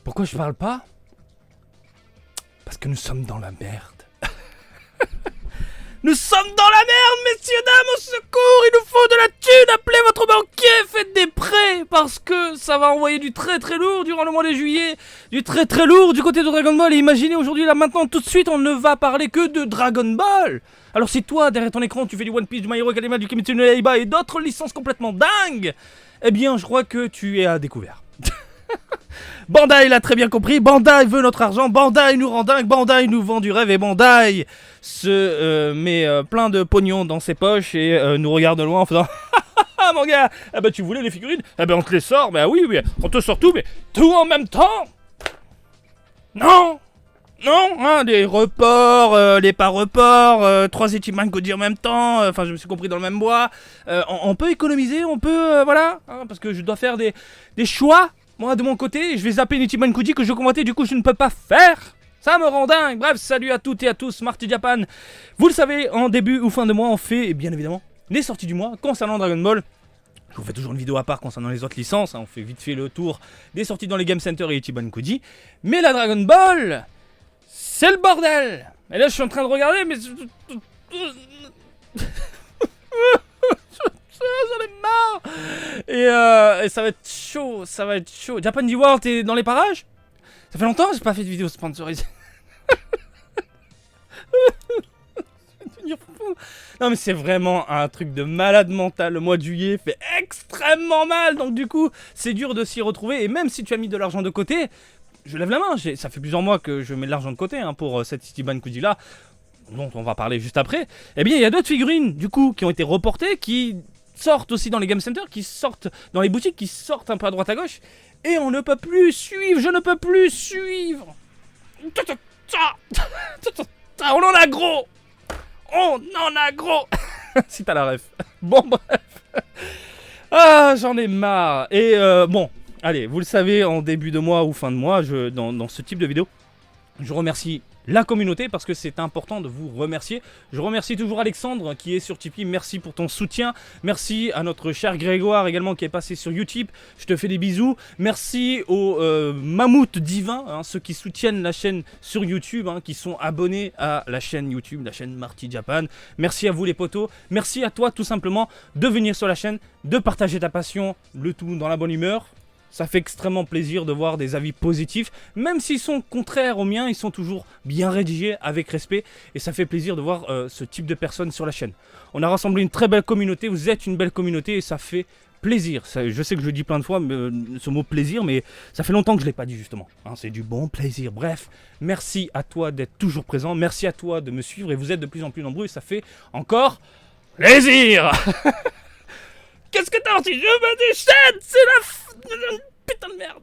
Pourquoi je parle pas? Parce que nous sommes dans la merde. Nous sommes dans la merde, messieurs, dames, au secours. Il nous faut de la thune. Appelez votre banquier, faites des prêts. Parce que ça va envoyer du très très lourd durant le mois de juillet. Du très très lourd du côté de Dragon Ball. Et imaginez aujourd'hui, là maintenant, tout de suite, on ne va parler que de Dragon Ball. Alors si toi, derrière ton écran, tu fais du One Piece, du My Hero Academia, du Kimetsu no Yaiba et d'autres licences complètement dingues, eh bien, je crois que tu es à découvert. Bandai l'a très bien compris, Bandai veut notre argent, Bandai nous rend dingue, Bandai nous vend du rêve et Bandai se met plein de pognon dans ses poches et nous regarde de loin en faisant ah mon gars, ah bah tu voulais les figurines, ah bah on te les sort, bah oui, on te sort tout, mais tout en même temps. Non, hein, des reports, les pas reports, 3 Ichiban Koji en même temps, enfin je me suis compris dans le même bois, on peut économiser, on peut, voilà, hein, parce que je dois faire des choix. Moi, de mon côté, je vais zapper une Ichiban Koji que je convoitais, du coup, je ne peux pas faire. Ça me rend dingue. Bref, salut à toutes et à tous, Marty Japan. Vous le savez, en début ou fin de mois, on fait, bien évidemment, les sorties du mois concernant Dragon Ball. Je vous fais toujours une vidéo à part concernant les autres licences. Hein, on fait vite fait le tour des sorties dans les Game Center et Ichiban Koji. Mais la Dragon Ball, c'est le bordel. Et là, je suis en train de regarder, mais... J'en ai marre. Et ça va être chaud, Japan D-World, t'es dans les parages? Ça fait longtemps que j'ai pas fait de vidéo sponsorisée. Non mais c'est vraiment un truc de malade mental. Le mois de juillet fait extrêmement mal. Donc du coup, c'est dur de s'y retrouver. Et même si tu as mis de l'argent de côté, je lève la main. Ça fait plusieurs mois que je mets de l'argent de côté, hein, pour cette Ichiban Koji là, dont on va parler juste après. Eh bien, il y a d'autres figurines, du coup, qui ont été reportées, qui sortent aussi dans les Game Center, qui sortent dans les boutiques, qui sortent un peu à droite à gauche, et on ne peut plus suivre, je ne peux plus suivre. On en a gros. On en a gros. Si t'as la ref. Bon, bref. Ah, j'en ai marre. Et bon, allez, vous le savez, en début de mois ou fin de mois, dans ce type de vidéo, je remercie la communauté parce que c'est important de vous remercier. Je remercie toujours Alexandre qui est sur Tipeee, merci pour ton soutien. Merci à notre cher Grégoire également qui est passé sur Utip, je te fais des bisous. Merci aux mammouths divins, hein, ceux qui soutiennent la chaîne sur YouTube, hein, qui sont abonnés à la chaîne YouTube, la chaîne Marty Japan. Merci à vous les potos, merci à toi tout simplement de venir sur la chaîne, de partager ta passion, le tout dans la bonne humeur. Ça fait extrêmement plaisir de voir des avis positifs, même s'ils sont contraires aux miens, ils sont toujours bien rédigés, avec respect, et ça fait plaisir de voir ce type de personnes sur la chaîne. On a rassemblé une très belle communauté, vous êtes une belle communauté, et ça fait plaisir. Je sais que je le dis plein de fois, ce mot plaisir, mais ça fait longtemps que je ne l'ai pas dit justement. Hein, c'est du bon plaisir. Bref, merci à toi d'être toujours présent, merci à toi de me suivre, et vous êtes de plus en plus nombreux, et ça fait encore plaisir. Qu'est-ce que t'as dit? Je me déchaîne. C'est la putain de merde.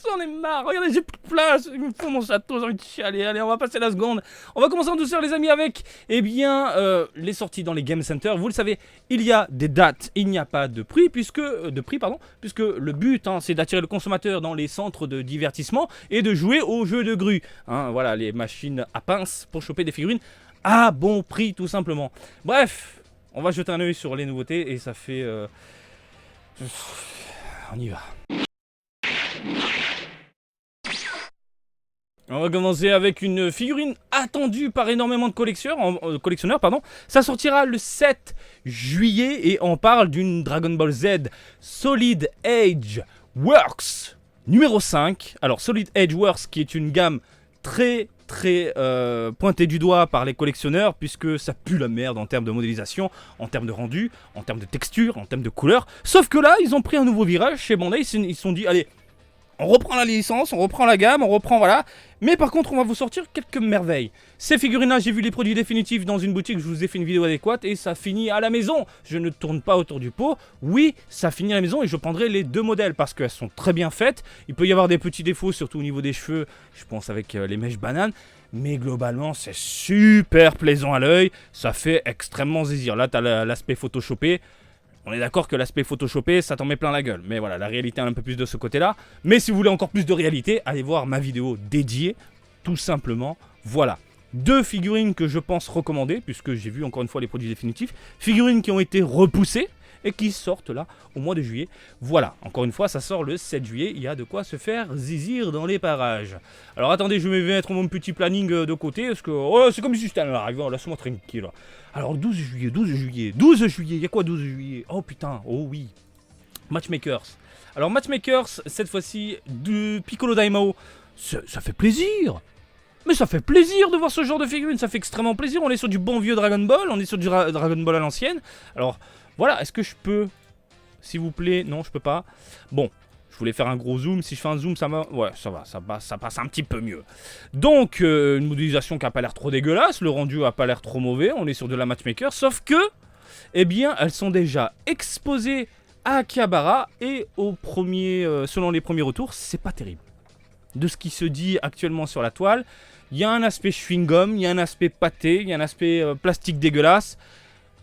J'en ai marre. Regardez, j'ai plus de place. Il me faut mon château, j'ai envie de chialer. Allez, on va passer la seconde. On va commencer en douceur, les amis, avec, eh bien, les sorties dans les Game Center. Vous le savez, il y a des dates, il n'y a pas de prix, puisque le but, hein, c'est d'attirer le consommateur dans les centres de divertissement et de jouer aux jeux de grue. Hein, voilà, les machines à pince pour choper des figurines à bon prix, tout simplement. Bref. On va jeter un œil sur les nouveautés et ça fait... On y va. On va commencer avec une figurine attendue par énormément de collectionneurs. Ça sortira le 7 juillet et on parle d'une Dragon Ball Z Solid Edge Works numéro 5. Alors Solid Edge Works qui est une gamme très pointé du doigt par les collectionneurs puisque ça pue la merde en termes de modélisation, en termes de rendu, en termes de texture, en termes de couleur. Sauf que là, ils ont pris un nouveau virage chez Bandai, ils se sont dit, allez, on reprend la licence, on reprend la gamme, on reprend, voilà. Mais par contre, on va vous sortir quelques merveilles. Ces figurines-là, j'ai vu les produits définitifs dans une boutique, je vous ai fait une vidéo adéquate et ça finit à la maison. Je ne tourne pas autour du pot. Oui, ça finit à la maison et je prendrai les deux modèles parce qu'elles sont très bien faites. Il peut y avoir des petits défauts, surtout au niveau des cheveux, je pense avec les mèches bananes. Mais globalement, c'est super plaisant à l'œil. Ça fait extrêmement zizir. Là, tu as l'aspect photoshopé. On est d'accord que l'aspect photoshopé, ça t'en met plein la gueule. Mais voilà, la réalité est un peu plus de ce côté-là. Mais si vous voulez encore plus de réalité, allez voir ma vidéo dédiée. Tout simplement, voilà. 2 figurines que je pense recommander, puisque j'ai vu encore une fois les produits définitifs. Figurines qui ont été repoussées. et qui sortent là au mois de juillet. Voilà, encore une fois, ça sort le 7 juillet, il y a de quoi se faire zizir dans les parages. Alors attendez, je vais mettre mon petit planning de côté, parce que c'est comme si c'était un live, laisse-moi tranquille. Alors 12 juillet, il y a quoi 12 juillet? Oh putain, oh oui, Matchmakers. Alors Matchmakers, cette fois-ci, de Piccolo Daimao, ça fait plaisir. Mais ça fait plaisir de voir ce genre de figurine, ça fait extrêmement plaisir. On est sur du bon vieux Dragon Ball, on est sur du Dragon Ball à l'ancienne. Alors voilà, est-ce que je peux, s'il vous plaît? Non, je peux pas. Bon, je voulais faire un gros zoom. Si je fais un zoom, ça va. Ouais, ça va, ça passe un petit peu mieux. Donc, une modélisation qui n'a pas l'air trop dégueulasse. Le rendu n'a pas l'air trop mauvais. On est sur de la Matchmaker. Sauf que, eh bien, elles sont déjà exposées à Akihabara. Et selon les premiers retours, c'est pas terrible. De ce qui se dit actuellement sur la toile, il y a un aspect chewing-gum, il y a un aspect pâté, il y a un aspect plastique dégueulasse.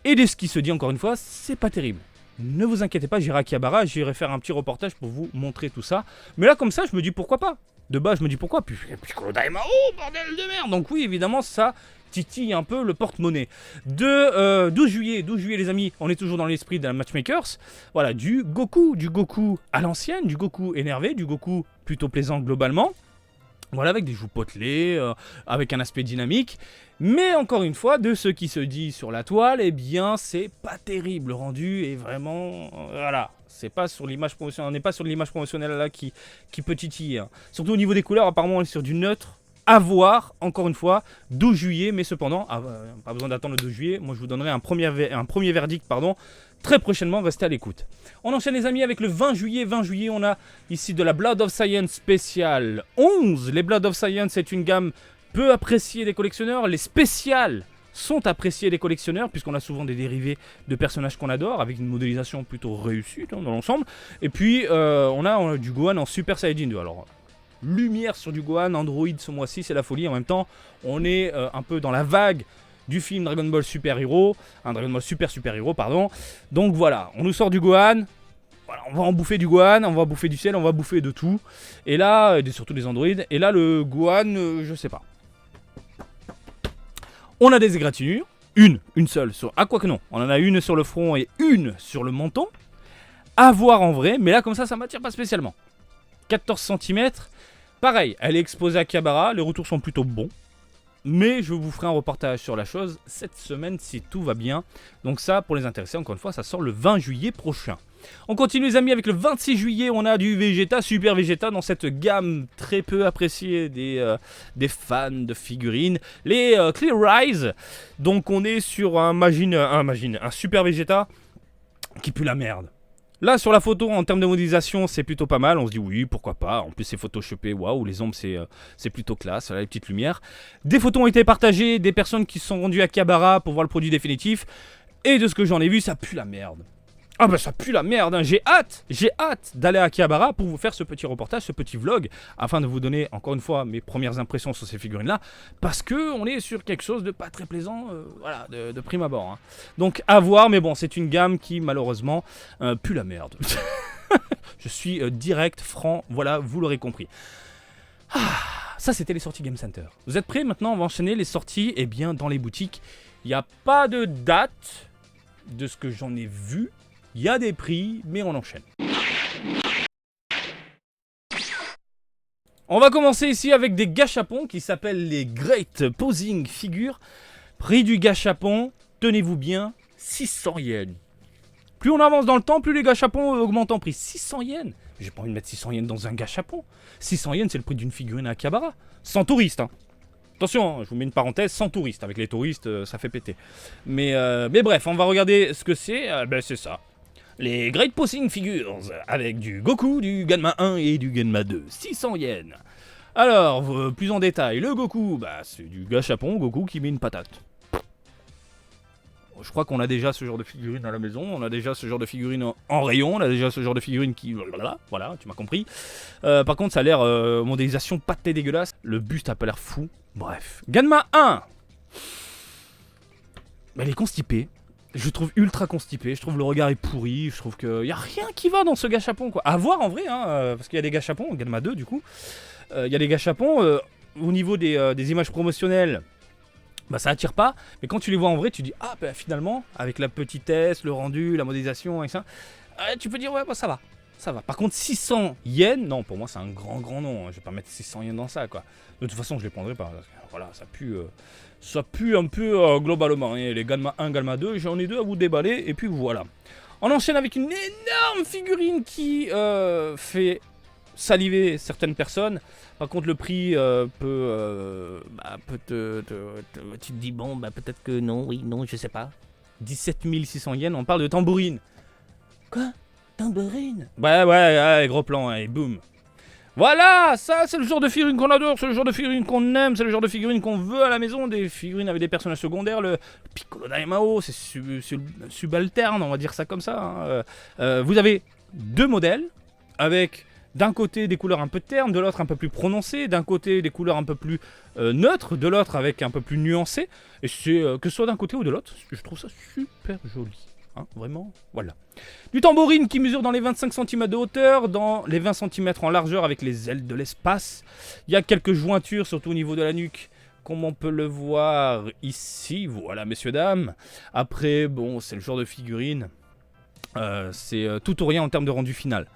Et de ce qui se dit, encore une fois, c'est pas terrible. Ne vous inquiétez pas, j'irai à Akihabara, j'irai faire un petit reportage pour vous montrer tout ça. Mais là, comme ça, je me dis pourquoi pas. De base, je me dis pourquoi. Puis Piccolo Daimao, bordel de merde. Donc oui, évidemment, ça titille un peu le porte-monnaie. 12 juillet, les amis, on est toujours dans l'esprit de la Matchmakers. Voilà, du Goku à l'ancienne, du Goku énervé, du Goku plutôt plaisant globalement. Voilà, avec des joues potelées, avec un aspect dynamique. Mais encore une fois, de ce qui se dit sur la toile, eh bien, c'est pas terrible. Le rendu est vraiment... voilà, c'est pas sur l'image promotionnelle. On n'est pas sur l'image promotionnelle là qui peut titiller. Hein. Surtout au niveau des couleurs, apparemment, on est sur du neutre. À voir, encore une fois, 12 juillet. Mais cependant, pas besoin d'attendre le 12 juillet. Moi, je vous donnerai un premier verdict, très prochainement. Restez à l'écoute. On enchaîne les amis avec le 20 juillet. 20 juillet, on a ici de la Blood of Science spéciale 11. Les Blood of Science, c'est une gamme peu appréciée des collectionneurs. Les spéciales sont appréciées des collectionneurs, puisqu'on a souvent des dérivés de personnages qu'on adore, avec une modélisation plutôt réussie dans l'ensemble. Et puis, on a du Gohan en Super Saiyajin 2. Alors, lumière sur du Gohan, Android ce mois-ci, c'est la folie. En même temps, on est un peu dans la vague du film Dragon Ball Super Hero, Dragon Ball Super Hero, pardon. Donc voilà, on nous sort du Gohan, voilà, on va en bouffer du Gohan, on va bouffer du ciel, on va bouffer de tout. Et là, surtout des androïdes, et là le Gohan, je sais pas. On a des égratignures, une seule sur... Ah quoi que non, on en a une sur le front et une sur le menton. À voir en vrai, mais là comme ça m'attire pas spécialement. 14 cm, pareil, elle est exposée à Akihabara, les retours sont plutôt bons. Mais je vous ferai un reportage sur la chose cette semaine si tout va bien. Donc ça, pour les intéressés, encore une fois, ça sort le 20 juillet prochain. On continue les amis avec le 26 juillet, on a du Vegeta, Super Vegeta dans cette gamme très peu appréciée des fans de figurines. Les Clear Rise, donc on est sur un Super Vegeta qui pue la merde. Là, sur la photo, en termes de modélisation, c'est plutôt pas mal. On se dit oui, pourquoi pas. En plus, c'est photoshopé. Waouh, les ombres, c'est plutôt classe. Là, les petites lumières. Des photos ont été partagées. Des personnes qui se sont rendues à Akihabara pour voir le produit définitif. Et de ce que j'en ai vu, ça pue la merde. Ah bah ça pue la merde, hein. J'ai hâte d'aller à Akihabara pour vous faire ce petit reportage, ce petit vlog, afin de vous donner encore une fois mes premières impressions sur ces figurines-là, parce que on est sur quelque chose de pas très plaisant, voilà, de prime abord. Hein. Donc à voir, mais bon, c'est une gamme qui malheureusement pue la merde. Je suis direct, franc, voilà, vous l'aurez compris. Ça c'était les sorties Game Center. Vous êtes prêts? Maintenant on va enchaîner les sorties, eh bien dans les boutiques. Il n'y a pas de date de ce que j'en ai vu. Il y a des prix, mais on enchaîne. On va commencer ici avec des gâchapons qui s'appellent les Great Posing Figures. Prix du gâchapon, tenez-vous bien, 600 yens. Plus on avance dans le temps, plus les gâchapons augmentent en prix. 600 yens. J'ai pas envie de mettre 600 yens dans un gâchapon. 600 yens, c'est le prix d'une figurine à Akihabara. Sans touristes, hein. Attention, je vous mets une parenthèse, sans touristes. Avec les touristes, ça fait péter. Mais bref, on va regarder ce que c'est. C'est ça. Les Great Posing Figures, avec du Goku, du Ganma 1 et du Ganma 2. 600 yens. Alors, plus en détail, le Goku, c'est du gâchapon, Goku qui met une patate. Je crois qu'on a déjà ce genre de figurine à la maison, on a déjà ce genre de figurine en rayon, on a déjà ce genre de figurine qui... Voilà, tu m'as compris. Par contre, ça a l'air modélisation pâtée dégueulasse. Le buste a pas l'air fou. Bref. Ganma 1. Elle est constipée. Je le trouve ultra constipé, je trouve le regard est pourri, je trouve qu'il n'y a rien qui va dans ce gâchapon, quoi. À voir en vrai, hein, parce qu'il y a des gâchapons, Ganma 2 du coup. Il y a des gâchapons au niveau des images promotionnelles. bah ça attire pas, mais quand tu les vois en vrai, tu dis ah bah finalement avec la petitesse, le rendu, la modélisation et ça, tu peux dire ouais bah ça va, ça va. Par contre 600 yens, non pour moi c'est un grand nom, hein. Je vais pas mettre 600 yens dans ça quoi. De toute façon je les prendrai pas, voilà ça pue un peu globalement. Hein. Les Galma 1, Galma 2, j'en ai deux à vous déballer et puis voilà. On enchaîne avec une énorme figurine qui fait saliver certaines personnes. Par contre, le prix tu te dis, bon, bah, peut-être que non, oui, non, je sais pas. 17 600 yens, on parle de tambourine. Quoi? Tambourine? Ouais, gros plan, et boum. Voilà, ça c'est le genre de figurine qu'on adore, c'est le genre de figurine qu'on aime, c'est le genre de figurine qu'on veut à la maison, des figurines avec des personnages secondaires, le Piccolo Daimao, c'est subalterne, on va dire ça comme ça. Hein. Vous avez deux modèles, avec d'un côté des couleurs un peu ternes, de l'autre un peu plus prononcées, d'un côté des couleurs un peu plus neutres, de l'autre avec un peu plus nuancées, et c'est que ce soit d'un côté ou de l'autre, je trouve ça super joli. Hein, vraiment, voilà. Du tambourine qui mesure dans les 25 cm de hauteur, dans les 20 cm en largeur avec les ailes de l'espace. Il y a quelques jointures, surtout au niveau de la nuque, comme on peut le voir ici. Voilà, messieurs, dames. Après, bon, c'est le genre de figurine. C'est tout ou rien en termes de rendu final.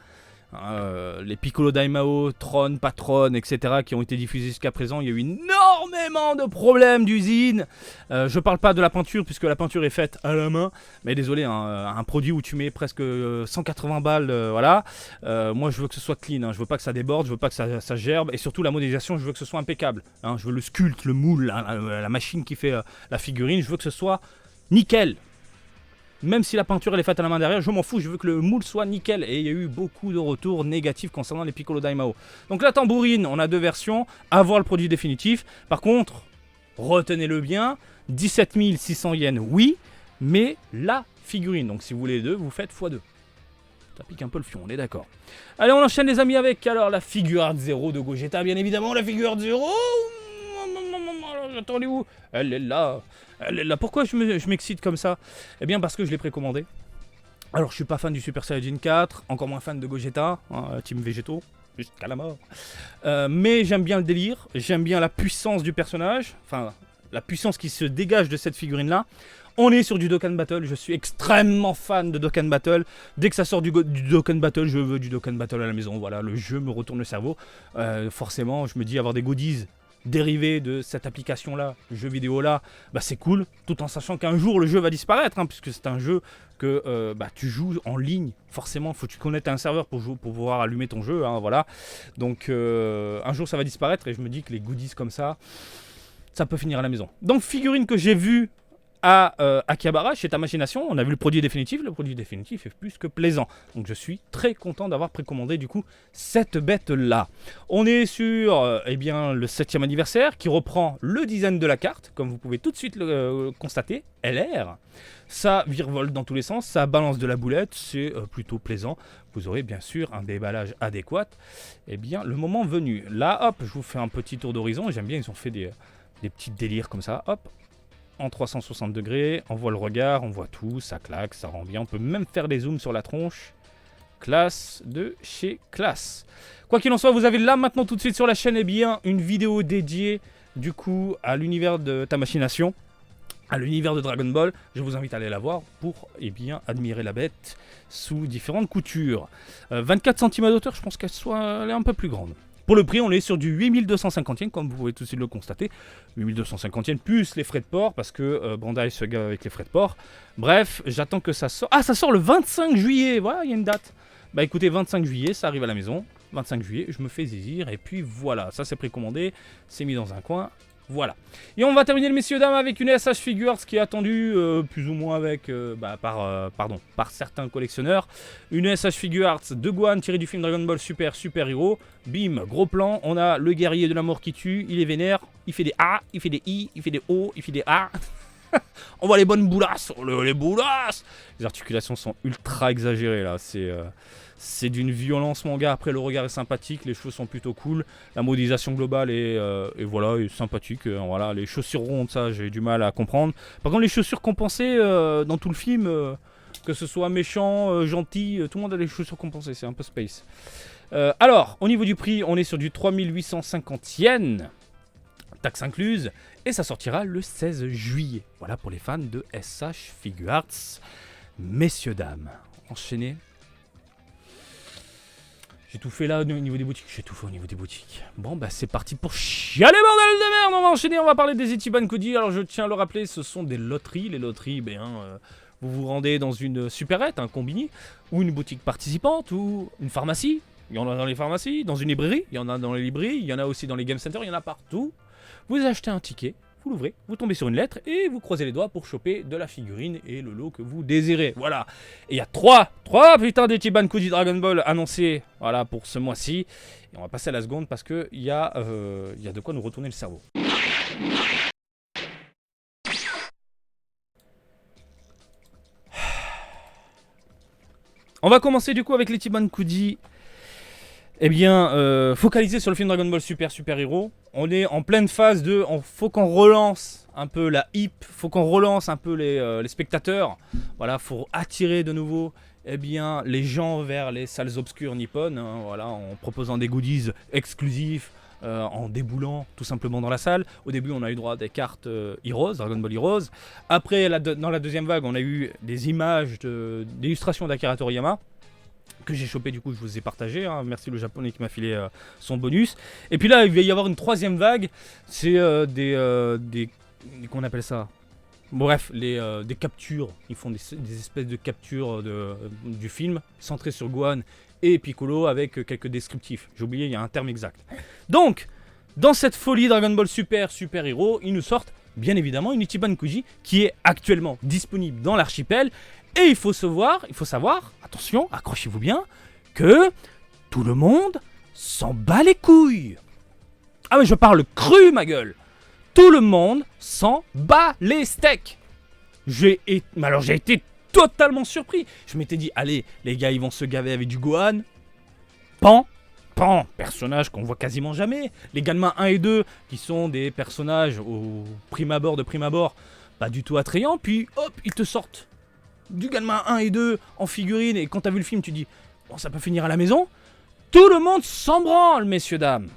Les Piccolo Daimao, Tron, Patron, etc. qui ont été diffusés jusqu'à présent, il y a eu énormément de problèmes d'usine. Je parle pas de la peinture puisque la peinture est faite à la main, mais désolé, hein, un produit où tu mets presque 180 balles, voilà. Moi je veux que ce soit clean, hein, je veux pas que ça déborde, je veux pas que ça gerbe, et surtout la modélisation, je veux que ce soit impeccable. Hein, je veux le sculpte, le moule, la machine qui fait la figurine, je veux que ce soit nickel. Même si la peinture elle est faite à la main derrière, je m'en fous, je veux que le moule soit nickel. Et il y a eu beaucoup de retours négatifs concernant les Piccolo Daimao. Donc la tambourine, on a deux versions, à voir le produit définitif. Par contre, retenez-le bien, 17 600 yens, oui, mais la figurine. Donc si vous voulez les deux, vous faites x2. Ça pique un peu le fion, on est d'accord. Allez, on enchaîne les amis avec alors la Figuarts Zero de Gogeta, bien évidemment, la Figuarts Zero. Attendez-vous, elle est là. Pourquoi je m'excite comme ça? Eh bien parce que je l'ai précommandé. Alors je suis pas fan du Super Saiyajin 4, encore moins fan de Gogeta, hein, Team Végétaux, jusqu'à la mort. Mais j'aime bien le délire, j'aime bien la puissance du personnage, enfin la puissance qui se dégage de cette figurine là. On est sur du Dokkan Battle, je suis extrêmement fan de Dokkan Battle. Dès que ça sort du Dokkan Battle, je veux du Dokkan Battle à la maison. Voilà, le jeu me retourne le cerveau. Forcément, je me dis avoir des goodies dérivé de cette application-là, jeu vidéo-là, bah c'est cool, tout en sachant qu'un jour le jeu va disparaître, hein, puisque c'est un jeu que tu joues en ligne, forcément, faut que tu connaisses un serveur pour pouvoir allumer ton jeu, hein, voilà. Donc un jour ça va disparaître, et je me dis que les goodies comme ça peut finir à la maison. Donc figurine que j'ai vue à Akihabara, chez Tamashii-Nation, on a vu le produit définitif est plus que plaisant. Donc je suis très content d'avoir précommandé du coup cette bête là. On est sur eh bien, le 7e anniversaire qui reprend le design de la carte, comme vous pouvez tout de suite le constater, LR. Ça virevolte dans tous les sens, ça balance de la boulette, c'est plutôt plaisant. Vous aurez bien sûr un déballage adéquat. Eh bien le moment venu. Là hop, je vous fais un petit tour d'horizon, j'aime bien, ils ont fait des petits délires comme ça, hop. En 360 degrés, on voit le regard, on voit tout, ça claque, ça rend bien. On peut même faire des zooms sur la tronche. Classe de chez classe. Quoi qu'il en soit, vous avez là maintenant tout de suite sur la chaîne une vidéo dédiée du coup à l'univers de Tamashii-Nation, à l'univers de Dragon Ball. Je vous invite à aller la voir pour admirer la bête sous différentes coutures. 24 cm d'auteur, je pense qu'elle est un peu plus grande. Pour le prix, on est sur du 8250 yens, comme vous pouvez tout de suite le constater. 8250 yens plus les frais de port, parce que Bandai se gave avec les frais de port. Bref, j'attends que ça sorte. Ah, ça sort le 25 juillet, voilà, il y a une date. Bah écoutez, 25 juillet, ça arrive à la maison. 25 juillet, je me fais zizir, et puis voilà, ça c'est précommandé, c'est mis dans un coin. Voilà. Et on va terminer, messieurs, dames, avec une SH Figures qui est attendue plus ou moins avec, par certains collectionneurs. Une SH Figures de Gohan tirée du film Dragon Ball Super Super Hero. Bim, gros plan. On a le guerrier de la mort qui tue. Il est vénère. Il fait des A, il fait des I, il fait des O, il fait des A. On voit les bonnes boulasses. Les boulasses. Les articulations sont ultra exagérées là. C'est d'une violence manga. Après, le regard est sympathique, les cheveux sont plutôt cool, la modélisation globale est sympathique. Voilà, les chaussures rondes, ça j'ai du mal à comprendre. Par contre, les chaussures compensées dans tout le film, que ce soit méchant, gentil, tout le monde a les chaussures compensées, c'est un peu space. Alors, au niveau du prix, on est sur du 3850 yens. taxe incluse, et ça sortira le 16 juillet. Voilà pour les fans de SH Figuarts. Messieurs, dames, enchaînez. J'ai tout fait là au niveau des boutiques. J'ai tout fait au niveau des boutiques. Bon, bah c'est parti pour chialer, bordel de merde. On va enchaîner, on va parler des Ichiban Kuji. Alors je tiens à le rappeler, ce sont des loteries. Les loteries, vous vous rendez dans une supérette, un combini, ou une boutique participante, ou une pharmacie. Il y en a dans les pharmacies, dans une librairie. Il y en a dans les librairies, il y en a aussi dans les game centers, il y en a partout. Vous achetez un ticket. Vous l'ouvrez, vous tombez sur une lettre et vous croisez les doigts pour choper de la figurine et le lot que vous désirez. Voilà. Et il y a 3 putain d'Ichiban Kuji Dragon Ball annoncés, voilà, pour ce mois-ci. Et on va passer à la seconde parce qu'il y a de quoi nous retourner le cerveau. On va commencer du coup avec l'Ichiban Kuji. Focalisé sur le film Dragon Ball Super Hero. On est en pleine phase de... faut qu'on relance un peu la hype, faut qu'on relance un peu les spectateurs. Voilà, faut attirer de nouveau les gens vers les salles obscures nippones. Hein, voilà, en proposant des goodies exclusifs, en déboulant tout simplement dans la salle. Au début, on a eu droit à des cartes Heroes, Dragon Ball Heroes. Après, dans la deuxième vague, on a eu des images d'illustrations d'Akira Toriyama. Que j'ai chopé, du coup je vous ai partagé, hein. Merci le japonais qui m'a filé son bonus. Et puis là il va y avoir une troisième vague, c'est qu'on appelle ça, bref, des captures. Ils font des espèces de captures du film centrées sur Gohan et Piccolo avec quelques descriptifs. J'ai oublié, il y a un terme exact. Donc dans cette folie Dragon Ball Super Hero, ils nous sortent bien évidemment une Ichiban Kuji qui est actuellement disponible dans l'archipel. Et il faut savoir, attention, accrochez-vous bien, que tout le monde s'en bat les couilles. Ah mais je parle cru, ma gueule. Tout le monde s'en bat les steaks. J'ai été totalement surpris. Je m'étais dit, allez, les gars, ils vont se gaver avec du Gohan. Pan, personnage qu'on voit quasiment jamais. Les Galma 1 et 2, qui sont des personnages au prime abord, pas du tout attrayants. Puis hop, ils te sortent du Galma 1 et 2 en figurine, et quand t'as vu le film tu dis bon, ça peut finir à la maison. Tout le monde s'en branle, messieurs dames.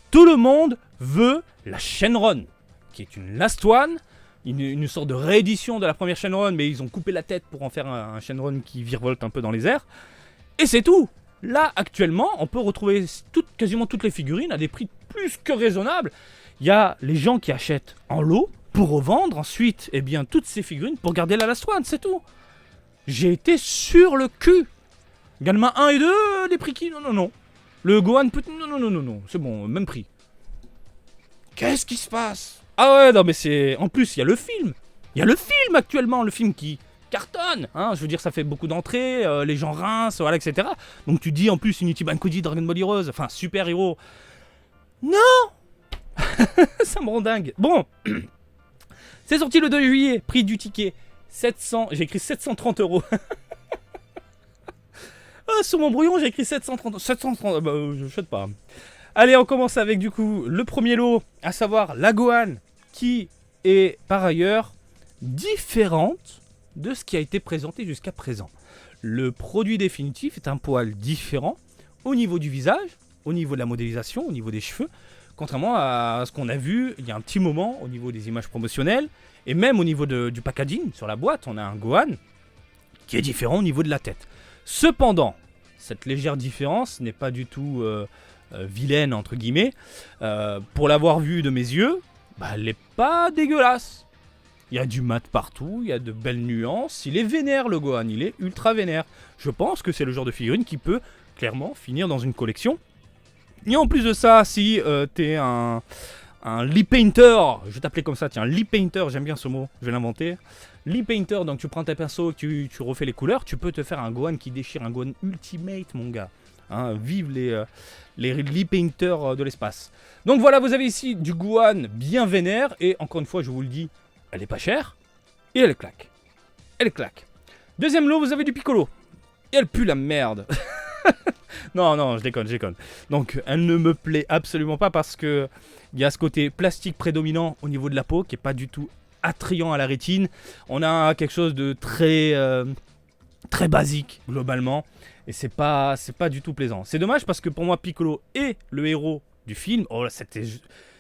Tout le monde veut la Shenron, qui est une Last One, une sorte de réédition de la première Shenron, mais ils ont coupé la tête pour en faire un Shenron qui virevolte un peu dans les airs. Et c'est tout. Là actuellement on peut retrouver quasiment toutes les figurines à des prix plus que raisonnables. Il y a les gens qui achètent en lot pour revendre ensuite toutes ces figurines pour garder la Last One, c'est tout. J'ai été sur le cul. Galma 1 et 2, les prix qui... Non. Le Gohan, non, c'est bon, même prix. Qu'est-ce qui se passe? Ah ouais, non mais c'est... En plus, il y a le film. Il y a le film actuellement, le film qui cartonne. Hein, je veux dire, ça fait beaucoup d'entrées, les gens rincent, voilà, etc. Donc tu dis en plus une Ichiban Kuji Dragon Ball Heroes, enfin Super Hero. Non. Ça me rend dingue. Bon... C'est sorti le 2 juillet, prix du ticket 700, j'ai écrit 730 €. Sur mon brouillon, j'ai écrit 730, je ne pas. Allez, on commence avec du coup le premier lot, à savoir la Gohan, qui est par ailleurs différente de ce qui a été présenté jusqu'à présent. Le produit définitif est un poil différent au niveau du visage, au niveau de la modélisation, au niveau des cheveux. Contrairement à ce qu'on a vu il y a un petit moment au niveau des images promotionnelles et même au niveau du packaging sur la boîte, on a un Gohan qui est différent au niveau de la tête. Cependant, cette légère différence n'est pas du tout vilaine entre guillemets. Pour l'avoir vu de mes yeux, elle n'est pas dégueulasse. Il y a du mat partout, il y a de belles nuances. Il est vénère le Gohan, il est ultra vénère. Je pense que c'est le genre de figurine qui peut clairement finir dans une collection. Et en plus de ça, si t'es un lip painter, je vais t'appeler comme ça, tiens, lip painter, j'aime bien ce mot, je vais l'inventer. Lip painter, donc tu prends tes pinceaux, tu refais les couleurs, tu peux te faire un Gohan qui déchire, un Gohan ultimate, mon gars. Hein, vive les lip painters de l'espace. Donc voilà, vous avez ici du Gohan bien vénère, et encore une fois, je vous le dis, elle est pas chère, et elle claque. Elle claque. Deuxième lot, vous avez du Piccolo, et elle pue la merde. Non, je déconne. Donc, elle ne me plaît absolument pas parce que il y a ce côté plastique prédominant au niveau de la peau qui est pas du tout attrayant à la rétine. On a quelque chose de très basique globalement et c'est pas du tout plaisant. C'est dommage parce que pour moi Piccolo est le héros du film. Oh là,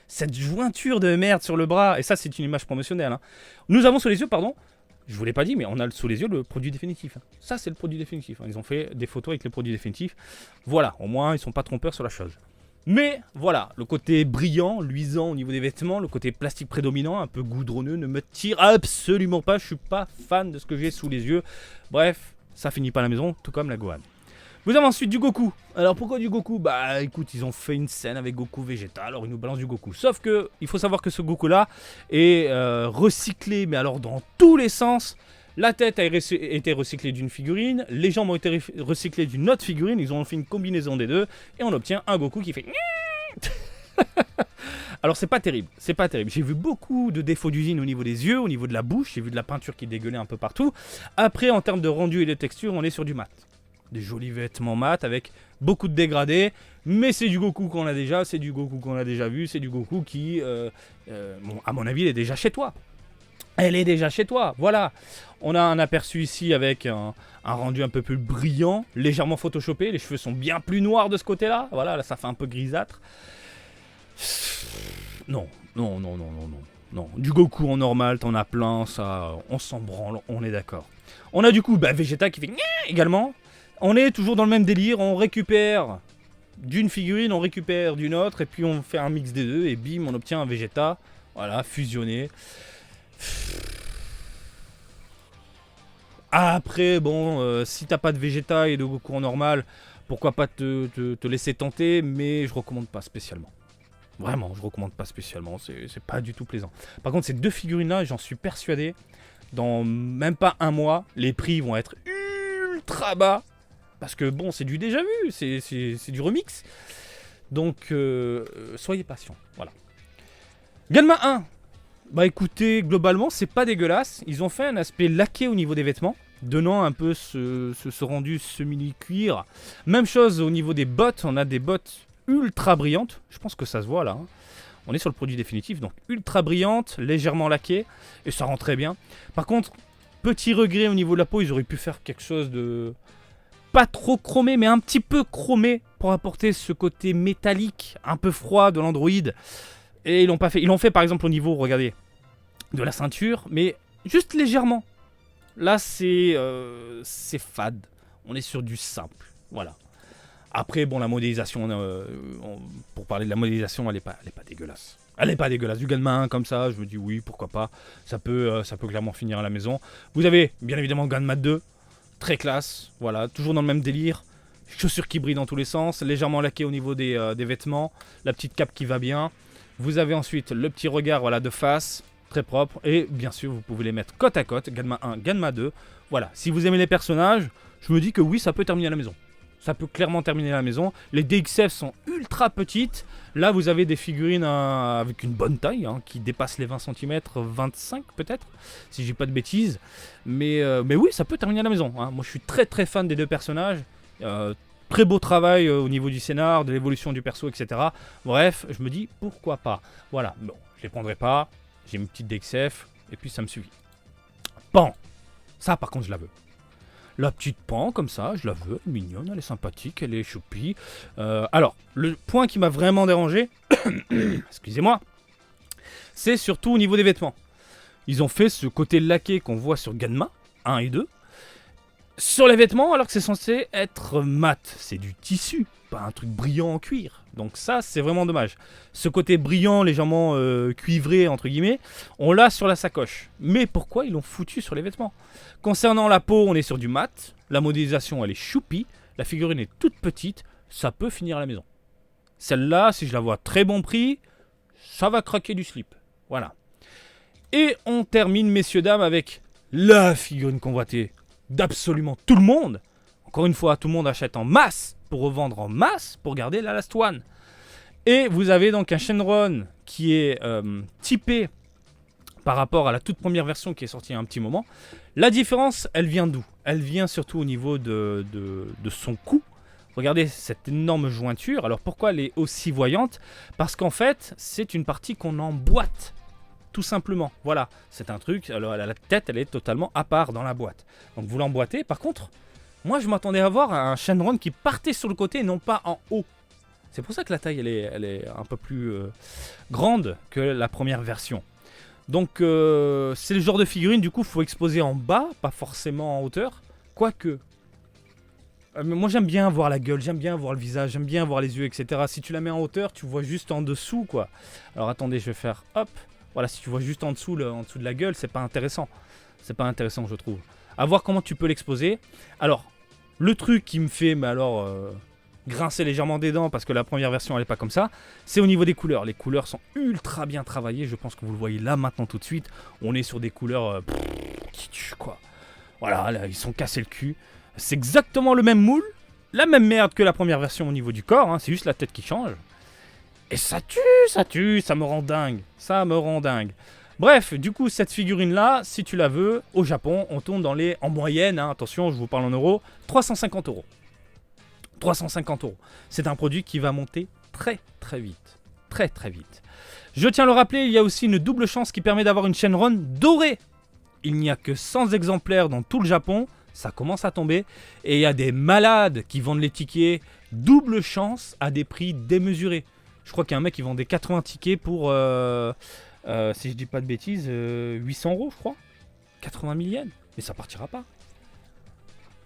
cette jointure de merde sur le bras. Et ça, c'est une image promotionnelle. Hein. Nous avons sous les yeux, pardon, je vous l'ai pas dit, mais on a sous les yeux le produit définitif. Hein. Ça, c'est le produit définitif. Hein. Ils ont fait des photos avec le produit définitif. Voilà, au moins, ils sont pas trompeurs sur la chose. Mais voilà, le côté brillant, luisant au niveau des vêtements, le côté plastique prédominant, un peu goudronneux, ne me tire absolument pas. Je suis pas fan de ce que j'ai sous les yeux. Bref, ça finit pas à la maison, tout comme la Gohan. Vous avez ensuite du Goku. Alors pourquoi du Goku? Bah écoute, ils ont fait une scène avec Goku Vegeta, alors ils nous balancent du Goku. Sauf que il faut savoir que ce Goku là est recyclé, mais alors dans tous les sens. La tête a été recyclée d'une figurine, les jambes ont été recyclées d'une autre figurine, ils ont fait une combinaison des deux, et on obtient un Goku qui fait... Alors c'est pas terrible, c'est pas terrible. J'ai vu beaucoup de défauts d'usine au niveau des yeux, au niveau de la bouche, j'ai vu de la peinture qui dégueulait un peu partout. Après, en termes de rendu et de texture, on est sur du mat. Des jolis vêtements mat avec beaucoup de dégradés, mais c'est du Goku qu'on a déjà, c'est du Goku qu'on a déjà vu, c'est du Goku qui, bon, à mon avis, il est déjà chez toi. Elle est déjà chez toi, voilà. On a un aperçu ici avec un rendu un peu plus brillant, légèrement photoshopé, les cheveux sont bien plus noirs de ce côté-là, voilà, là ça fait un peu grisâtre. Non, non, non, non, non, non, non. Du Goku en normal, t'en as plein, ça, on s'en branle, on est d'accord. On a du coup Vegeta qui fait également. On est toujours dans le même délire, on récupère d'une figurine, on récupère d'une autre, et puis on fait un mix des deux, et bim, on obtient un Vegeta, voilà, fusionné. Après, bon, si t'as pas de Vegeta et de Goku en normal, pourquoi pas te laisser tenter, mais je recommande pas spécialement. Vraiment, je recommande pas spécialement, c'est pas du tout plaisant. Par contre, ces deux figurines-là, j'en suis persuadé, dans même pas un mois, les prix vont être ultra bas. Parce que bon, c'est du déjà vu, c'est du remix. Donc, soyez patient, voilà. Ganma 1. Bah écoutez, globalement, c'est pas dégueulasse. Ils ont fait un aspect laqué au niveau des vêtements, donnant un peu ce rendu semi-cuir. Même chose au niveau des bottes, on a des bottes ultra brillantes. Je pense que ça se voit là. Hein. On est sur le produit définitif, donc ultra brillante, légèrement laquée, et ça rend très bien. Par contre, petit regret au niveau de la peau, ils auraient pu faire quelque chose de... pas trop chromé, mais un petit peu chromé, pour apporter ce côté métallique, un peu froid de l'Android. Et ils l'ont pas fait. Ils l'ont fait par exemple au niveau, regardez, de la ceinture, mais juste légèrement. Là, c'est fade. On est sur du simple. Voilà. Après, bon, la modélisation, pour parler de la modélisation, elle est pas dégueulasse. Elle est pas dégueulasse. Du Ganma 1 comme ça, je me dis oui, pourquoi pas. Ça peut clairement finir à la maison. Vous avez bien évidemment Ganma 2, très classe. Voilà, toujours dans le même délire. Chaussures qui brillent dans tous les sens, légèrement laquées au niveau des vêtements, la petite cape qui va bien. Vous avez ensuite le petit regard, voilà, de face, très propre. Et bien sûr, vous pouvez les mettre côte à côte, Ganma 1, Ganma 2. Voilà, si vous aimez les personnages, je me dis que oui, ça peut terminer à la maison. Ça peut clairement terminer à la maison. Les DXF sont ultra petites. Là, vous avez des figurines avec une bonne taille, hein, qui dépassent les 20 cm, 25 peut-être, si j'ai pas de bêtises. Mais oui, ça peut terminer à la maison. Hein. Moi, je suis très très fan des deux personnages. Très beau travail au niveau du scénar, de l'évolution du perso, etc. Bref, je me dis pourquoi pas. Voilà, bon, je les prendrai pas. J'ai une petite DXF et puis ça me suffit. Pan, ça par contre je la veux. La petite Pan comme ça, je la veux, elle est mignonne, elle est sympathique, elle est choupie. Alors, le point qui m'a vraiment dérangé, excusez-moi, c'est surtout au niveau des vêtements. Ils ont fait ce côté laqué qu'on voit sur Ganma 1 et 2. Sur les vêtements, alors que c'est censé être mat, c'est du tissu, pas un truc brillant en cuir. Donc ça, c'est vraiment dommage. Ce côté brillant, légèrement cuivré, entre guillemets, on l'a sur la sacoche. Mais pourquoi ils l'ont foutu sur les vêtements? Concernant la peau, on est sur du mat. La modélisation, elle est choupie. La figurine est toute petite. Ça peut finir à la maison. Celle-là, si je la vois à très bon prix, ça va craquer du slip. Voilà. Et on termine, messieurs, dames, avec la figurine convoitée d'absolument tout le monde. Encore une fois, tout le monde achète en masse pour revendre en masse pour garder la Last One. Et vous avez donc un Shenron qui est typé par rapport à la toute première version qui est sortie il y a un petit moment. La différence, elle vient d'où? Elle vient surtout au niveau de son cou. Regardez cette énorme jointure. Alors pourquoi elle est aussi voyante? Parce qu'en fait, c'est une partie qu'on emboîte. Tout simplement, voilà, c'est un truc, alors la tête elle est totalement à part dans la boîte. Donc vous l'emboîtez, par contre, moi je m'attendais à voir un Shenron qui partait sur le côté et non pas en haut. C'est pour ça que la taille, elle est un peu plus grande que la première version. Donc, c'est le genre de figurine, du coup, il faut exposer en bas, pas forcément en hauteur. Quoique. Mais moi, j'aime bien voir la gueule, j'aime bien voir le visage, j'aime bien voir les yeux, etc. Si tu la mets en hauteur, tu vois juste en dessous, quoi. Alors, attendez, je vais faire, hop. Voilà, si tu vois juste en dessous de la gueule, c'est pas intéressant. C'est pas intéressant, je trouve. À voir comment tu peux l'exposer. Alors, le truc qui me fait, mais alors, grincer légèrement des dents, parce que la première version, elle est pas comme ça, c'est au niveau des couleurs. Les couleurs sont ultra bien travaillées. Je pense que vous le voyez là, maintenant, tout de suite. On est sur des couleurs qui tuent, quoi. Voilà, là, ils sont cassés le cul. C'est exactement le même moule, la même merde que la première version au niveau du corps, hein, c'est juste la tête qui change. Et ça tue, ça me rend dingue, ça me rend dingue. Bref, du coup, cette figurine-là, si tu la veux, au Japon, on tourne dans les, en moyenne, hein, attention, je vous parle en euros, 350 euros. 350 euros. C'est un produit qui va monter très très vite. Très très vite. Je tiens à le rappeler, il y a aussi une double chance qui permet d'avoir une Shenron dorée. Il n'y a que 100 exemplaires dans tout le Japon. Ça commence à tomber. Et il y a des malades qui vendent les tickets double chance à des prix démesurés. Je crois qu'il y a un mec qui vendait 80 tickets pour, si je dis pas de bêtises, 800 euros, je crois. 80 000 yens. Mais ça partira pas.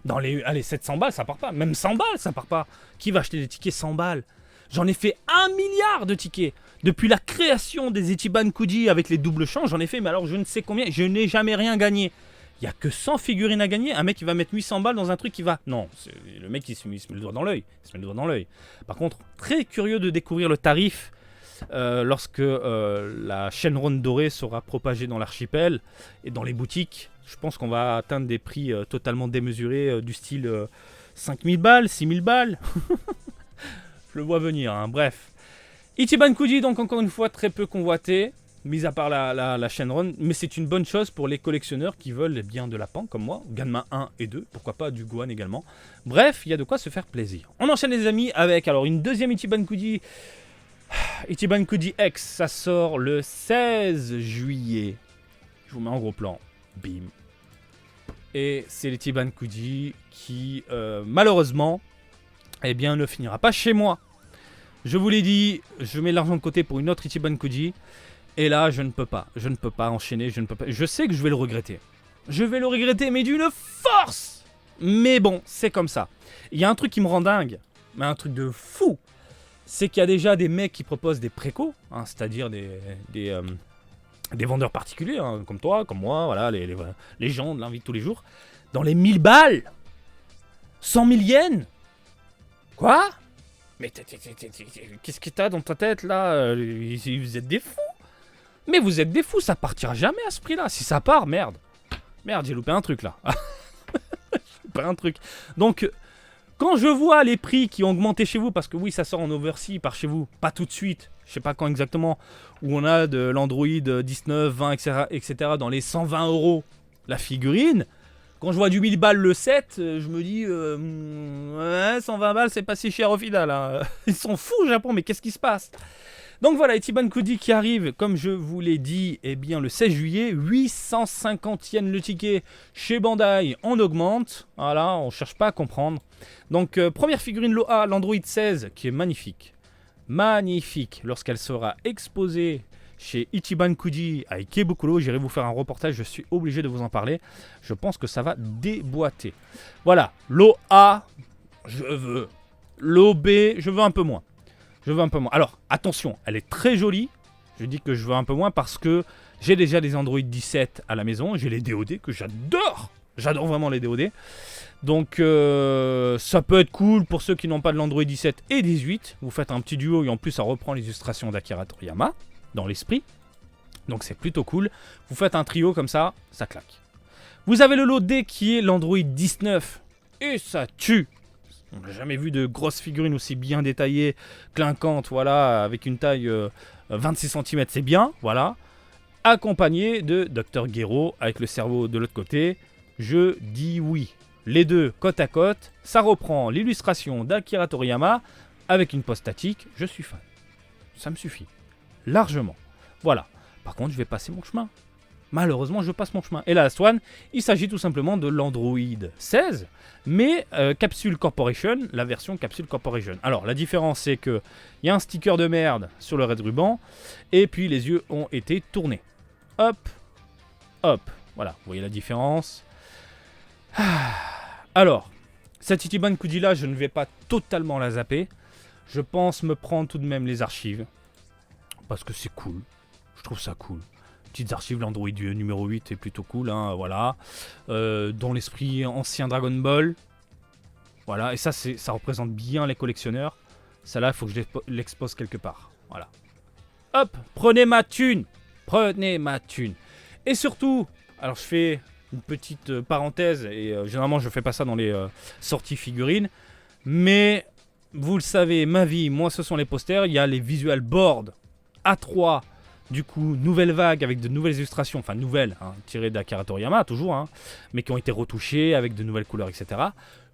Dans les 700 balles, ça part pas. Même 100 balles, ça part pas. Qui va acheter des tickets 100 balles? J'en ai fait 1 milliard de tickets. Depuis la création des Ichiban Kuji avec les doubles chances, j'en ai fait, mais alors je ne sais combien. Je n'ai jamais rien gagné. Il n'y a que 100 figurines à gagner. Un mec qui va mettre 800 balles dans un truc qui va... Non, le mec il se met le doigt dans l'œil. Par contre, très curieux de découvrir le tarif lorsque la Shenron dorée sera propagée dans l'archipel et dans les boutiques. Je pense qu'on va atteindre des prix totalement démesurés du style 5000 balles, 6000 balles. Je le vois venir, hein. Bref. Ichiban Kuji, donc encore une fois très peu convoité, mis à part la Shenron, mais c'est une bonne chose pour les collectionneurs qui veulent bien de la Pan comme moi, Ganma 1 et 2, pourquoi pas du Gohan également. Bref, il y a de quoi se faire plaisir. On enchaîne les amis avec alors une deuxième Ichiban Kuji. Ichiban Kuji X, ça sort le 16 juillet. Je vous mets en gros plan. Bim. Et c'est l'Ichiban Kuji qui, malheureusement, eh bien, ne finira pas chez moi. Je vous l'ai dit, je mets l'argent de côté pour une autre Ichiban Kuji. Et là, je ne peux pas. Je ne peux pas enchaîner, je ne peux pas. Je sais que je vais le regretter. Je vais le regretter, mais d'une force. Mais bon, c'est comme ça. Il y a un truc qui me rend dingue, mais un truc de fou. C'est qu'il y a déjà des mecs qui proposent des précos, hein, c'est-à-dire des vendeurs particuliers, hein, comme toi, comme moi, voilà, les gens de la vie de tous les jours, dans les 1000 balles, 100 000 yens. Quoi? Mais qu'est-ce que t'as dans ta tête là? Vous êtes des fous. Mais vous êtes des fous, ça partira jamais à ce prix-là. Si ça part, merde. Merde, j'ai loupé un truc là. J'ai loupé un truc. Donc, quand je vois les prix qui ont augmenté chez vous, parce que oui, ça sort en overseas par chez vous, pas tout de suite, je sais pas quand exactement, où on a de l'Android 19, 20, etc. dans les 120 euros la figurine. Quand je vois du 1000 balles le set, je me dis, ouais, 120 balles, c'est pas si cher au final. Hein. Ils sont fous au Japon, mais qu'est-ce qui se passe? Donc voilà, Ichiban Kuji qui arrive, comme je vous l'ai dit, eh bien, le 16 juillet, 850 yens le ticket chez Bandai, on augmente. Voilà, on cherche pas à comprendre. Donc, première figurine Loa, l'Android 16, qui est magnifique. Magnifique, lorsqu'elle sera exposée chez Ichiban Kuji à Ikebukuro, j'irai vous faire un reportage, je suis obligé de vous en parler. Je pense que ça va déboîter. Voilà, l'OA, je veux. L'OB, je veux un peu moins. Alors, attention, elle est très jolie. Je dis que je veux un peu moins parce que j'ai déjà des Android 17 à la maison. J'ai les DOD que j'adore. J'adore vraiment les DOD. Donc, ça peut être cool pour ceux qui n'ont pas de l'Android 17 et 18. Vous faites un petit duo et en plus, ça reprend les illustrations d'Akira Toriyama dans l'esprit. Donc, c'est plutôt cool. Vous faites un trio comme ça, ça claque. Vous avez le lot D qui est l'Android 19. Et ça tue. On n'a jamais vu de grosses figurines aussi bien détaillées, clinquantes, voilà, avec une taille 26 cm, c'est bien, voilà. Accompagné de Dr Gero avec le cerveau de l'autre côté. Je dis oui. Les deux côte à côte, ça reprend l'illustration d'Akira Toriyama avec une pose statique. Je suis fan. Ça me suffit. Largement. Voilà. Par contre, je vais passer mon chemin. malheureusement, je passe mon chemin. Et la Last One, il s'agit tout simplement de l'Android 16, mais Capsule Corporation, la version Capsule Corporation. Alors, la différence, c'est qu'il y a un sticker de merde sur le red ruban, et puis les yeux ont été tournés. Hop, hop, voilà, vous voyez la différence. Alors, cette Ichiban Kuji là, je ne vais pas totalement la zapper. Je pense me prendre tout de même les archives, parce que c'est cool. Je trouve ça cool. Petites archives, l'Android numéro 8 est plutôt cool, hein, voilà. Dans l'esprit ancien Dragon Ball. Voilà, et ça représente bien les collectionneurs. Ça là, il faut que je l'expose quelque part. Voilà. Hop, prenez ma thune. Prenez ma thune. Et surtout, alors je fais une petite parenthèse, et généralement je fais pas ça dans les sorties figurines, mais vous le savez, ma vie, moi ce sont les posters, il y a les visual boards A3, du coup, nouvelle vague avec de nouvelles illustrations, enfin nouvelles, hein, tirées d'Akira Toriyama, toujours, hein, mais qui ont été retouchées avec de nouvelles couleurs, etc.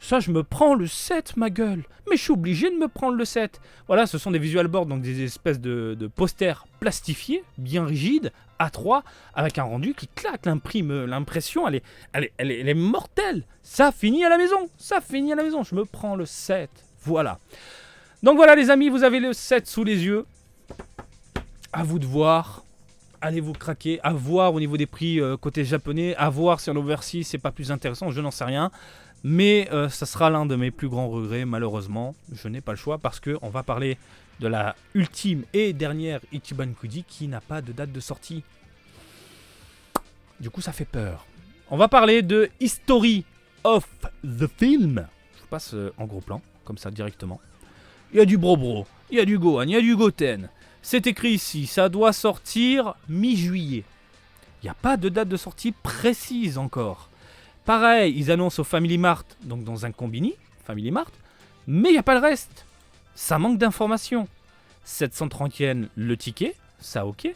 Ça, je me prends le 7, ma gueule. Mais je suis obligé de me prendre le 7. Voilà, ce sont des visual boards, donc des espèces de posters plastifiés, bien rigides, A3, avec un rendu qui claque, l'impression, elle est mortelle. Ça finit à la maison, je me prends le 7, voilà. Donc voilà les amis, vous avez le 7 sous les yeux. À vous de voir, allez vous craquer, à voir au niveau des prix côté japonais, à voir si en overseas c'est pas plus intéressant, je n'en sais rien. Mais ça sera l'un de mes plus grands regrets, malheureusement, je n'ai pas le choix parce qu'on va parler de la ultime et dernière Ichiban Kuji qui n'a pas de date de sortie. Du coup ça fait peur. On va parler de History of the Film. Je vous passe en gros plan, comme ça directement. Il y a du Bro, il y a du Gohan, il y a du Goten. C'est écrit ici, ça doit sortir mi-juillet. Il n'y a pas de date de sortie précise encore. Pareil, ils annoncent au Family Mart, donc dans un combini, Family Mart, mais il n'y a pas le reste. Ça manque d'informations. 730 yens le ticket, ça ok.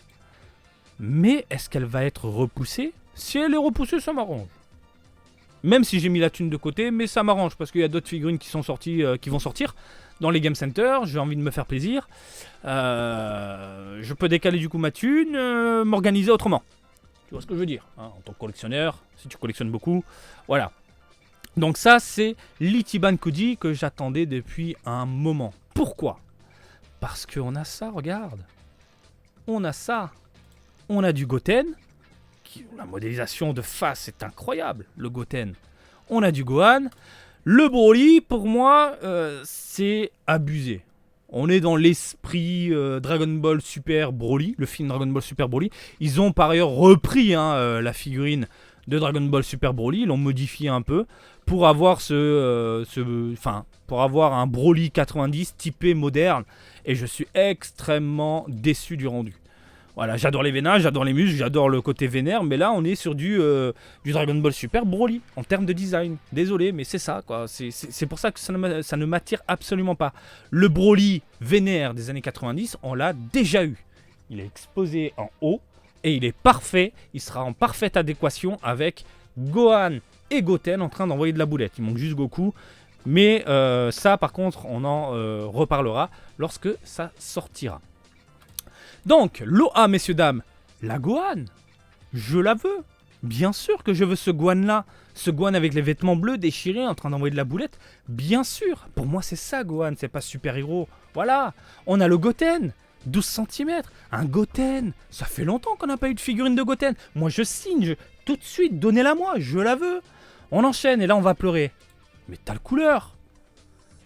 Mais est-ce qu'elle va être repoussée? Si elle est repoussée, ça m'arrange. Même si j'ai mis la thune de côté, mais ça m'arrange parce qu'il y a d'autres figurines qui sont sorties, qui vont sortir dans les Game Center. J'ai envie de me faire plaisir. Je peux décaler du coup ma thune, m'organiser autrement. Tu vois ce que je veux dire, hein, en tant que collectionneur, si tu collectionnes beaucoup, voilà. Donc ça, c'est l'Ichiban Kuji que j'attendais depuis un moment. Pourquoi? Parce qu'on a ça, regarde. On a ça. On a du Goten. La modélisation de face est incroyable, le Goten. On a du Gohan. Le Broly, pour moi, c'est abusé. On est dans l'esprit Dragon Ball Super Broly, le film Dragon Ball Super Broly. Ils ont par ailleurs repris la figurine de Dragon Ball Super Broly, ils l'ont modifié un peu pour avoir pour avoir un Broly 90 typé moderne. Et je suis extrêmement déçu du rendu. Voilà, j'adore les vénages, j'adore les muscles, j'adore le côté vénère, mais là on est sur du Dragon Ball Super Broly en termes de design. Désolé, mais c'est ça quoi. C'est pour ça que ça ne m'attire absolument pas. Le Broly vénère des années 90, on l'a déjà eu. Il est exposé en haut et il est parfait. Il sera en parfaite adéquation avec Gohan et Goten en train d'envoyer de la boulette. Il manque juste Goku. Mais ça par contre on en reparlera lorsque ça sortira. Donc, l'OA, messieurs, dames, la Gohan, je la veux. Bien sûr que je veux ce Gohan-là. Ce Gohan avec les vêtements bleus déchirés en train d'envoyer de la boulette. Bien sûr. Pour moi, c'est ça, Gohan. C'est pas super-héros. Voilà. On a le Goten. 12 cm. Un Goten. Ça fait longtemps qu'on n'a pas eu de figurine de Goten. Moi, je signe. Tout de suite, donnez-la moi. Je la veux. On enchaîne et là, on va pleurer. Métal couleur.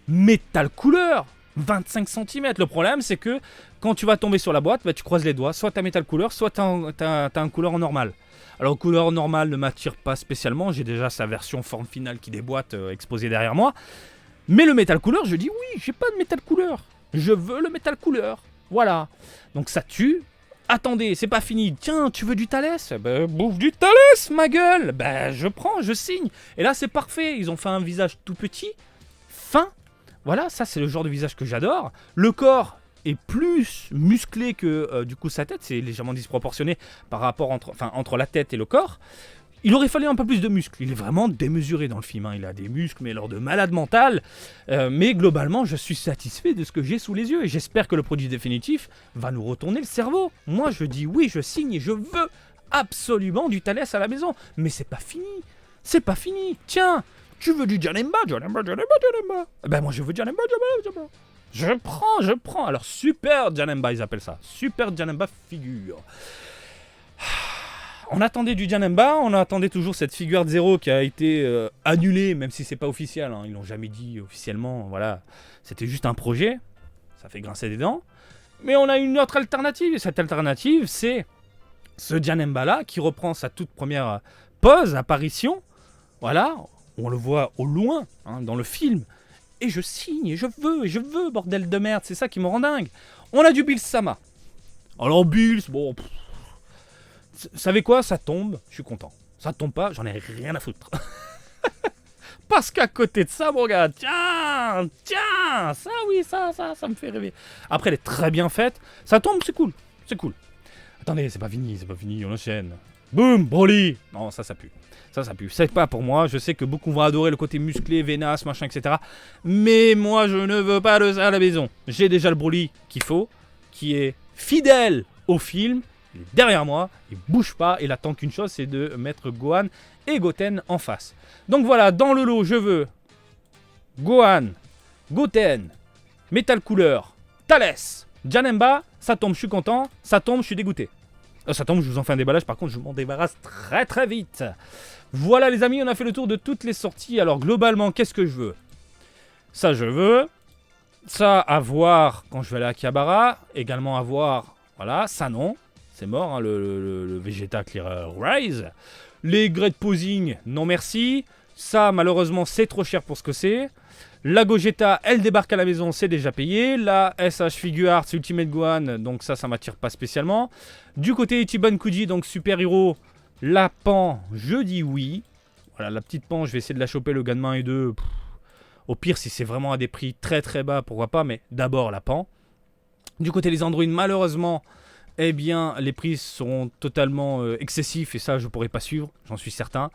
Métal couleur. 25 cm. Le problème, c'est que quand tu vas tomber sur la boîte, bah, tu croises les doigts. Soit tu as métal couleur, soit tu as un couleur en normal. Alors, couleur normale ne m'attire pas spécialement. J'ai déjà sa version forme finale qui déboîte exposée derrière moi. Mais le métal couleur, je dis oui, j'ai pas de métal couleur. Je veux le métal couleur. Voilà. Donc ça tue. Attendez, c'est pas fini. Tiens, tu veux du Thalès? Bah, bouffe du Thalès, ma gueule. Bah, je prends, je signe. Et là, c'est parfait. Ils ont fait un visage tout petit, fin. Voilà, ça c'est le genre de visage que j'adore. Le corps est plus musclé que du coup sa tête, c'est légèrement disproportionné par rapport entre la tête et le corps. Il aurait fallu un peu plus de muscles. Il est vraiment démesuré dans le film, hein. Il a des muscles mais alors de malade mental. Mais globalement, je suis satisfait de ce que j'ai sous les yeux et j'espère que le produit définitif va nous retourner le cerveau. Moi, je dis oui, je signe et je veux absolument du Thalès à la maison. Mais c'est pas fini. C'est pas fini. Tiens, tu veux du Janemba? Ben moi je veux Janemba. Je prends. Alors Super Janemba, ils appellent ça. Super Janemba figure. On attendait du Janemba, on attendait toujours cette figure de 0 qui a été annulée, même si c'est pas officiel, hein. Ils l'ont jamais dit officiellement, voilà. C'était juste un projet, ça fait grincer des dents. Mais on a une autre alternative, et cette alternative, c'est ce Janemba là qui reprend sa toute première pose, apparition. Voilà, on le voit au loin, hein, dans le film. Et je signe, et je veux, bordel de merde, c'est ça qui me rend dingue. On a du Bill Sama. Alors Bill, bon... Vous savez quoi? Ça tombe, je suis content. Ça tombe pas, j'en ai rien à foutre. Parce qu'à côté de ça, mon gars, tiens, ça oui, ça me fait rêver. Après, elle est très bien faite. Ça tombe, c'est cool. Attendez, c'est pas fini, on enchaîne. Boum, Broly. Non, ça pue. Ça pue. C'est pas pour moi. Je sais que beaucoup vont adorer le côté musclé, vénace, machin, etc. Mais moi, je ne veux pas de ça à la maison. J'ai déjà le Broly qu'il faut, qui est fidèle au film. Il est derrière moi, il bouge pas, il attend qu'une chose, c'est de mettre Gohan et Goten en face. Donc voilà, dans le lot, je veux Gohan, Goten, Metal Cooler, Thalès, Janemba. Ça tombe, je suis content. Ça tombe, je suis dégoûté. Ça tombe, je vous en fais un déballage, par contre, je m'en débarrasse très très vite. Voilà les amis, on a fait le tour de toutes les sorties. Alors globalement, qu'est-ce que je veux? Ça, je veux. Ça, à voir quand je vais aller à Akihabara. Également à voir, voilà, ça non. C'est mort, hein, le Vegeta Clearer Rise. Les Great Posing, non merci. Ça, malheureusement, c'est trop cher pour ce que c'est. La Gogeta, elle débarque à la maison, c'est déjà payé. La SH Figure Arts Ultimate Gohan, donc ça m'attire pas spécialement. Du côté Ichiban Kuji, donc Super Hero, la Pan, je dis oui. Voilà, la petite Pan, je vais essayer de la choper, le Ganma et 2. Au pire, si c'est vraiment à des prix très très bas, pourquoi pas, mais d'abord la Pan. Du côté des Android, malheureusement... eh bien, les prix seront totalement excessifs et ça, je ne pourrai pas suivre, j'en suis certain.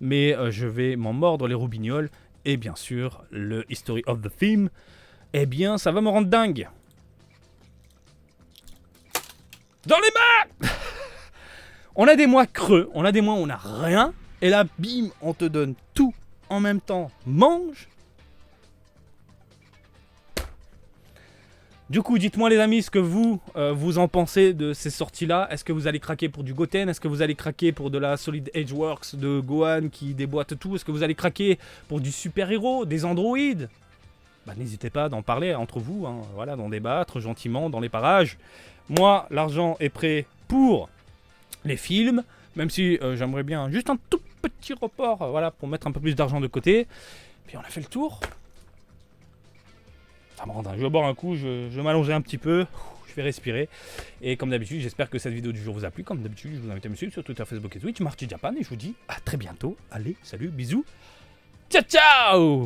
Mais je vais m'en mordre les roubignoles. Et bien sûr, le History of the Theme, eh bien, ça va me rendre dingue. Dans les mains. On a des mois creux, on a des mois où on n'a rien. Et là, bim, on te donne tout en même temps. Mange. Du coup, dites-moi les amis ce que vous en pensez de ces sorties-là. Est-ce que vous allez craquer pour du Goten? Est-ce que vous allez craquer pour de la Solid Edge Works de Gohan qui déboîte tout? Est-ce que vous allez craquer pour du super-héros, des androïdes? Bah, n'hésitez pas d'en parler entre vous, hein, voilà, d'en débattre gentiment dans les parages. Moi, l'argent est prêt pour les films, même si j'aimerais bien juste un tout petit report, voilà, pour mettre un peu plus d'argent de côté. Puis on a fait le tour. Ça me rend dingue. Je vais boire un coup, je vais m'allonger un petit peu, je vais respirer. Et comme d'habitude, j'espère que cette vidéo du jour vous a plu. Comme d'habitude, je vous invite à me suivre sur Twitter, Facebook et Twitch, Marty Japan. Et je vous dis à très bientôt. Allez, salut, bisous. Ciao, ciao!